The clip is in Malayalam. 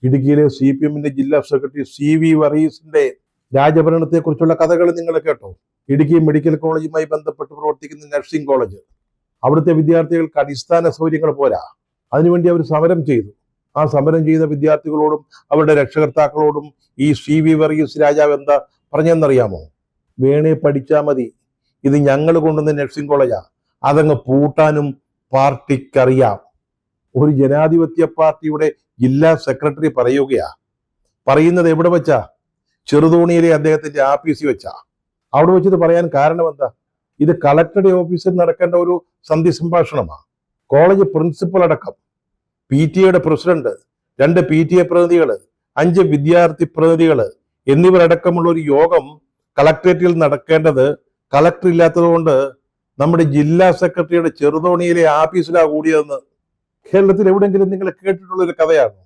ഇടുക്കിയിലെ CPM ജില്ലാ സെക്രട്ടറി CV വർഗീസിന്റെ രാജഭരണത്തെക്കുറിച്ചുള്ള കഥകൾ നിങ്ങൾ കേട്ടോ. ഇടുക്കി മെഡിക്കൽ കോളേജുമായി ബന്ധപ്പെട്ട് പ്രവർത്തിക്കുന്ന നഴ്സിംഗ് കോളേജ്, അവിടുത്തെ വിദ്യാർത്ഥികൾക്ക് അടിസ്ഥാന സൗകര്യങ്ങൾ പോരാ. അതിനുവേണ്ടി അവർ സമരം ചെയ്തു. ആ സമരം ചെയ്ത വിദ്യാർത്ഥികളോടും അവരുടെ രക്ഷകർത്താക്കളോടും ഈ CV വർഗീസ് രാജാവ് എന്താ പറഞ്ഞെന്നറിയാമോ? വേണേ പഠിച്ചാൽ മതി, ഇത് ഞങ്ങൾ കൊണ്ടുവന്ന നഴ്സിംഗ് കോളേജാ, അതങ്ങ് പൂട്ടാനും പാർട്ടിക്കറിയാം. ഒരു ജനാധിപത്യ പാർട്ടിയുടെ ജില്ലാ സെക്രട്ടറി പറയുകയാ. പറയുന്നത് എവിടെ വെച്ചാ? ചെറുതോണിയിലെ അദ്ദേഹത്തിന്റെ ആഫീസിൽ വെച്ചാ. അവിടെ വെച്ചത് പറയാൻ കാരണം എന്താ? ഇത് കളക്ടറുടെ ഓഫീസിൽ നടക്കേണ്ട ഒരു സന്ധി സംഭാഷണമാണ്. കോളേജ് പ്രിൻസിപ്പൽ അടക്കം, PTA പ്രസിഡന്റ്, 2 PTA പ്രതിനിധികൾ, 5 വിദ്യാർത്ഥി പ്രതിനിധികൾ എന്നിവരടക്കമുള്ള ഒരു യോഗം കളക്ടറേറ്റിൽ നടക്കേണ്ടത് കളക്ടർ ഇല്ലാത്തതുകൊണ്ട് നമ്മുടെ ജില്ലാ സെക്രട്ടറിയുടെ ചെറുതോണിയിലെ ആഫീസിലാണ് കൂടിയതെന്ന് കേരളത്തിൽ എവിടെയെങ്കിലും നിങ്ങൾ കേട്ടിട്ടുള്ളൊരു കഥയാണോ?